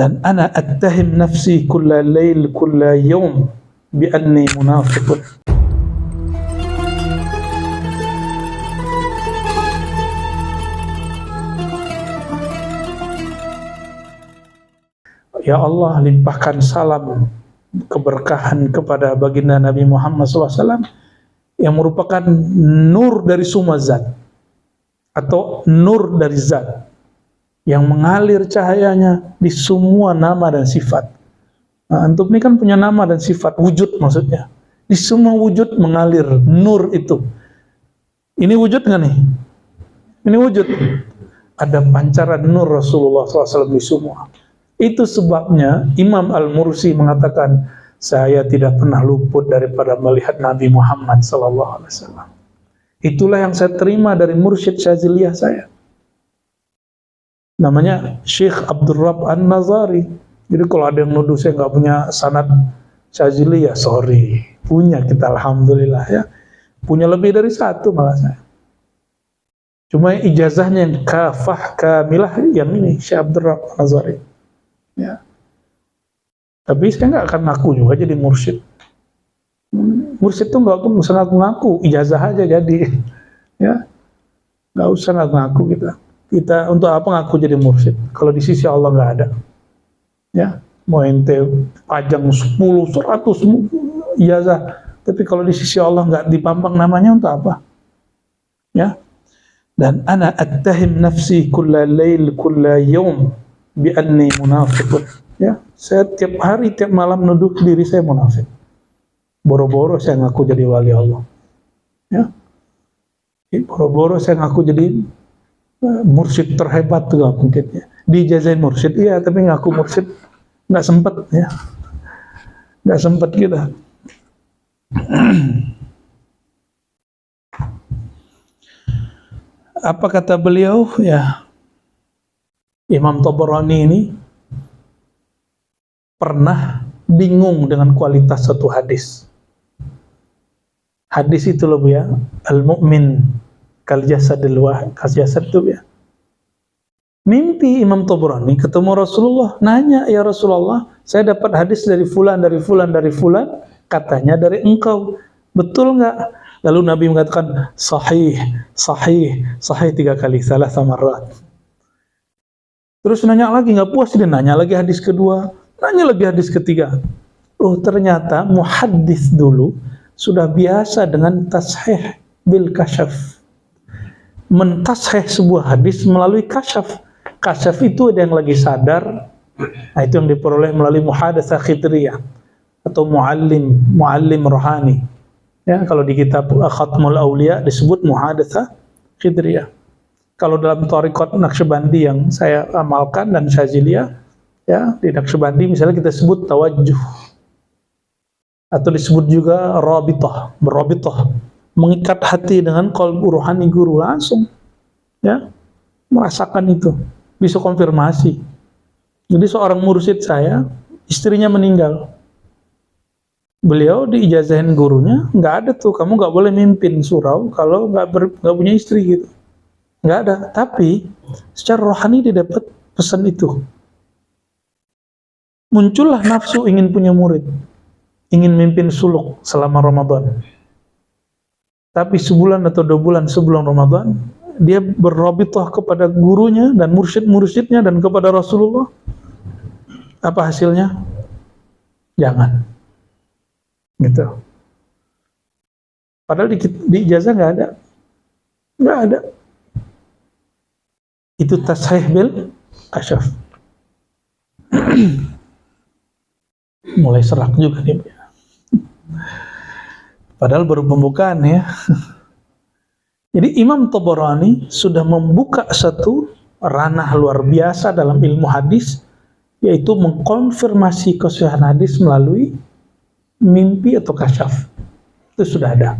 dan ana attahim nafsi kulla lail kulla yawm bi anni munafiqun. Ya Allah, limpahkan salam keberkahan kepada baginda Nabi Muhammad SAW yang merupakan nur dari semua zat atau nur dari zat yang mengalir cahayanya di semua nama dan sifat. Nah, antum ini kan punya nama dan sifat, wujud maksudnya. Di semua wujud mengalir nur itu. Ini wujud nggak nih? Ini wujud. Ada pancaran nur Rasulullah SAW di semua. Itu sebabnya Imam Al-Mursi mengatakan, saya tidak pernah luput daripada melihat Nabi Muhammad SAW. Itulah yang saya terima dari mursyid Syaziliyah saya. Namanya Syekh Abdul Rabb An-Nazari. Jadi kalau ada yang nuduh saya nggak punya sanad Syaziliyah, sorry. Punya kita, alhamdulillah ya. Punya lebih dari satu malah saya. Cuma ijazahnya yang kafah kamilah yang ini, Syekh Abdul Rabb An-Nazari. Ya. Tapi saya nggak akan ngaku juga jadi mursyid. Mursyid tuh nggak usah ngaku-ngaku, ijazah aja jadi. Ya, nggak usah ngaku-ngaku kita. Kita untuk apa ngaku jadi mursyid? Kalau di sisi Allah nggak ada. Ya, mau ente pajang 10, 100 ijazah, tapi kalau di sisi Allah nggak dipampang namanya untuk apa? Ya. Dan ana attahim nafsi kulla lail kulla yawm bi anni munafiqun. Ya, saya tiap hari, tiap malam nuduh diri saya munafik. Boro-boro saya ngaku jadi wali Allah. Ya. Boro-boro saya ngaku jadi mursyid terhebat juga mungkin ya. Diijazahin mursyid iya, tapi ngaku mursyid nggak sempet ya. Nggak sempet kita. Apa kata beliau ya? Imam Tabarani ini pernah bingung dengan kualitas satu hadis. Hadis itu loh ya, al-mu'min kal jasadil wahid, kal jasad itu ya. Mimpi Imam Tabarani ketemu Rasulullah, nanya, ya Rasulullah, saya dapat hadis dari fulan, katanya dari engkau, betul nggak? Lalu Nabi mengatakan sahih 3 kali, salah samarat. Terus nanya lagi, nggak puas dia, nanya lagi hadis kedua, nanya lagi hadis ketiga. Oh ternyata muhaddis dulu sudah biasa dengan tashih bil kasyaf, mentashih sebuah hadis melalui kasyaf. Kasyaf itu ada yang lagi sadar, nah itu yang diperoleh melalui muhadatsah khidriyah atau muallim rohani. Ya, kalau di kitab Khatmul Auliya disebut muhadatsah khidriyah. Kalau dalam thariqat Naqsyabandi yang saya amalkan dan Syaziliyah, ya di Naqsyabandi misalnya kita sebut tawajjuh atau disebut juga rabithah, berrabithah, mengikat hati dengan qalbu rohani guru langsung, ya merasakan itu, bisa konfirmasi. Jadi seorang mursyid saya, istrinya meninggal, beliau diijazahin gurunya, nggak ada tuh, kamu nggak boleh mimpin surau kalau nggak punya istri gitu. Nggak ada, tapi secara rohani dia dapat pesan itu. Muncullah nafsu ingin punya murid, ingin mimpin suluk selama Ramadan. Tapi sebulan atau 2 bulan sebelum Ramadan, dia berrabithah kepada gurunya dan mursyid-mursyidnya dan kepada Rasulullah. Apa hasilnya? Jangan. Gitu. Padahal di ijazah nggak ada. Nggak ada. Itu tashih bil kasyaf. Mulai serak juga nih. Padahal baru pembukaan ya. Jadi Imam Tabarani sudah membuka satu ranah luar biasa dalam ilmu hadis, yaitu mengkonfirmasi kesahihan hadis melalui mimpi atau kasyaf. Itu sudah ada.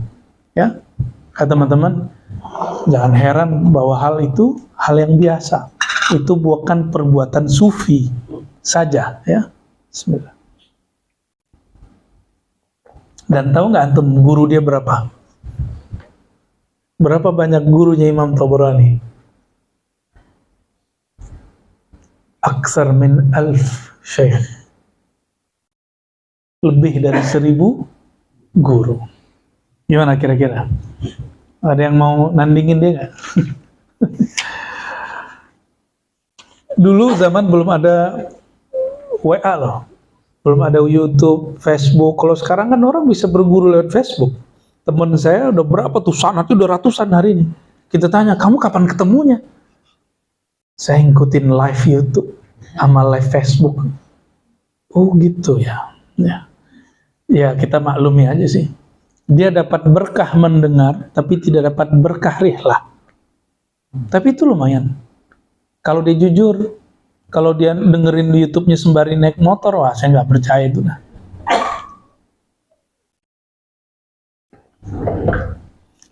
Ya. Teman-teman, jangan heran bahwa hal itu hal yang biasa. Itu bukan perbuatan sufi saja, ya. Bismillah. Dan tahu nggak antum guru dia berapa? Berapa banyak gurunya Imam Tabarani? Aksar min alf syekh, lebih dari 1000 guru. Gimana kira-kira? Ada yang mau nandingin dia nggak? Dulu zaman belum ada WA loh, belum ada YouTube, Facebook. Kalau sekarang kan orang bisa berguru lewat Facebook. Temen saya udah berapa tuh sanatnya, udah ratusan hari ini. Kita tanya, kamu kapan ketemunya? Saya ngikutin live YouTube sama live Facebook. Oh gitu ya. Ya kita maklumi aja sih. Dia dapat berkah mendengar, tapi tidak dapat berkah rihlah. Tapi itu lumayan. Kalau dia jujur, kalau dia dengerin di YouTube-nya sembari naik motor, wah saya nggak percaya itu dah.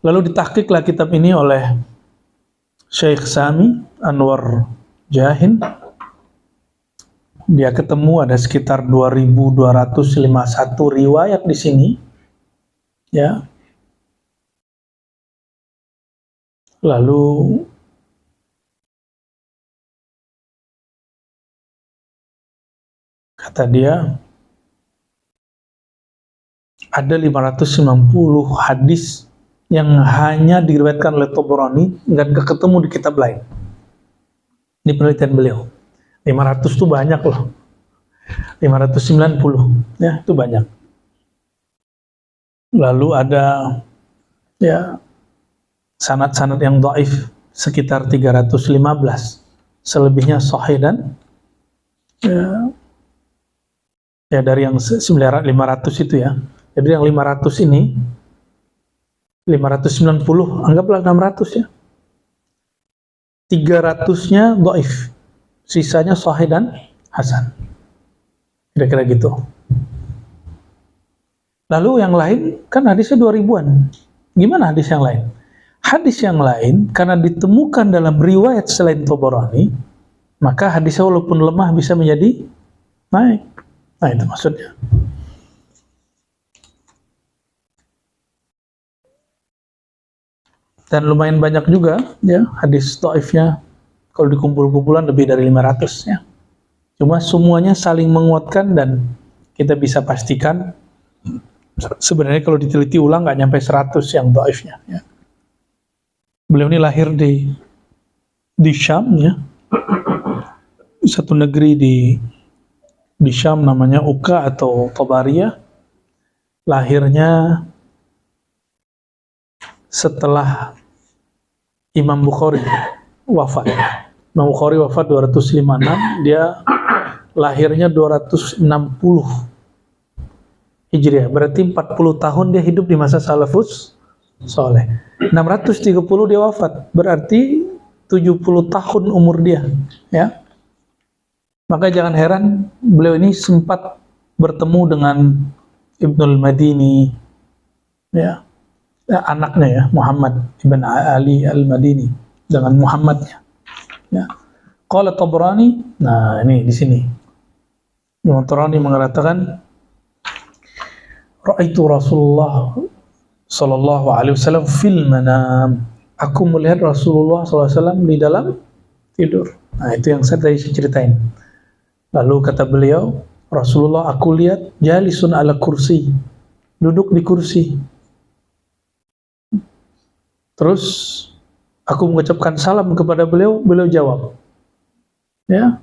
Lalu ditahqiqlah kitab ini oleh Syekh Sami Anwar Jahin. Dia ketemu ada sekitar 2251 riwayat di sini. Ya. Lalu kata dia ada 590 hadis yang hanya diriwayatkan oleh Tabarani dan gak ketemu di kitab lain. Ini penelitian beliau. 500 itu banyak loh. 590 ya, itu banyak. Lalu ada ya sanad-sanad yang dhaif sekitar 315. Selebihnya sahih dan ya dari yang 500 itu ya. Jadi yang 500 ini 590, anggaplah 600 ya. 300-nya dhaif. Sisanya sahih dan hasan. Kira-kira gitu. Lalu yang lain, kan hadisnya 2000-an. Gimana hadis yang lain? Hadis yang lain, karena ditemukan dalam riwayat selain Tabarani, maka hadisnya walaupun lemah bisa menjadi naik. Nah itu maksudnya. Dan lumayan banyak juga ya hadis dhaifnya, kalau dikumpul-kumpulan lebih dari 500 ya. Cuma semuanya saling menguatkan dan kita bisa pastikan sebenarnya kalau diteliti ulang nggak nyampe 100 yang dhaifnya ya. Beliau ini lahir di Syam ya. Satu negeri di Syam namanya Uka atau Tabariyah. Lahirnya setelah Imam Bukhari wafat. Imam Bukhari wafat 256, dia lahirnya 260 Hijriah. Berarti 40 tahun dia hidup di masa salafus soleh. 630 dia wafat, berarti 70 tahun umur dia ya. Maka jangan heran beliau ini sempat bertemu dengan Ibnul Madini ya. Anaknya ya, Muhammad ibn Ali al-Madini dengan Muhammadnya. Ya. Qala Tabrani, nah ini di sini. Imam Tabrani mengatakan, Ra'aitu Rasulullah sallallahu alaihi wasallam fil manam. Aku melihat Rasulullah sallallahu alaihi wasallam di dalam tidur. Nah, itu yang saya tadi ceritain. Lalu kata beliau, Rasulullah aku lihat jalisun ala kursi. Duduk di kursi. Terus aku mengucapkan salam kepada beliau, beliau jawab. Ya.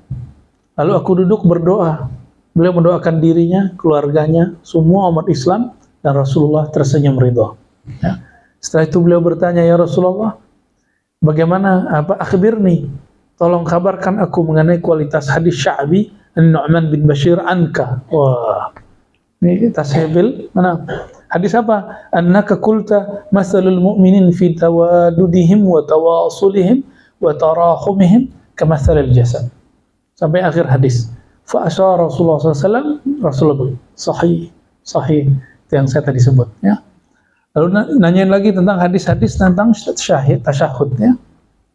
Lalu aku duduk berdoa. Beliau mendoakan dirinya, keluarganya, semua umat Islam, dan Rasulullah tersenyum ridha. Ya. Setelah itu beliau bertanya, ya Rasulullah, bagaimana akhbirni, tolong kabarkan aku mengenai kualitas hadis Sya'bi An-Nu'man bin Bashir anka. Wah. Ini tashebil mana? Hadis apa? Annaka qulta masalul mu'minin fi tawadudihim wa tawasulihim wa tarahumihim kamathalil jasad. Sampai akhir hadis. Fa asyara Rasulullah SAW, Rasulullah sahih itu yang saya tadi sebut ya. Lalu nanyain lagi tentang hadis-hadis tentang tasyahud ya.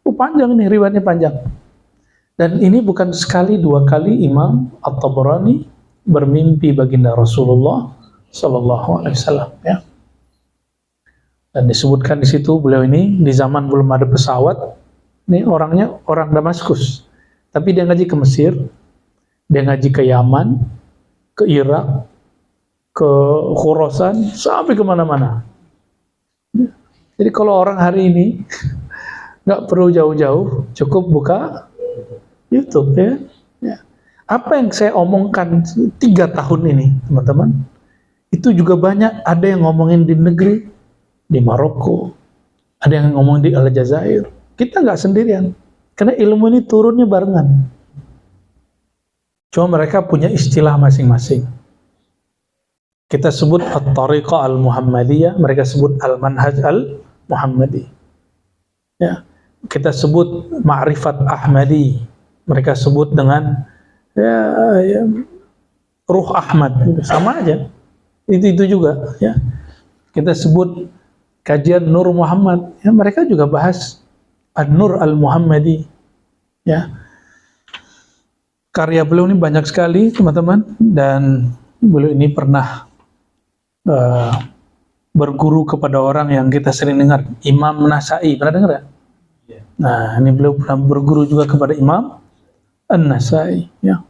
Panjang nih, riwayatnya panjang. Dan ini bukan sekali dua kali Imam At-Tabrani bermimpi baginda Rasulullah sallallahu alaihi wasallam ya. Dan disebutkan di situ beliau ini di zaman belum ada pesawat. Ini orangnya orang Damaskus. Tapi dia ngaji ke Mesir, dia ngaji ke Yaman, ke Irak, ke Khurasan, sampai kemana-mana. Jadi kalau orang hari ini nggak perlu jauh-jauh, cukup buka YouTube ya. Apa yang saya omongkan 3 tahun ini, teman-teman, itu juga banyak ada yang ngomongin di negeri, di Maroko, ada yang ngomong di Aljazair. Kita nggak sendirian, karena ilmu ini turunnya barengan. Cuma mereka punya istilah masing-masing. Kita sebut At-Tariqah Al-Muhammadiyah, mereka sebut Al-Manhaj Al-Muhammadi. Ya, kita sebut Ma'rifat Ahmadi, mereka sebut dengan Ruh Ahmad, sama aja. Itu juga ya. Kita sebut kajian Nur Muhammad, ya mereka juga bahas An-Nur Al-Muhammadi. Ya. Karya beliau ini banyak sekali, teman-teman, dan beliau ini pernah berguru kepada orang yang kita sering dengar, Imam Nasai, pernah dengar ya? Nah, ini beliau pernah berguru juga kepada Imam An-Nasai, ya.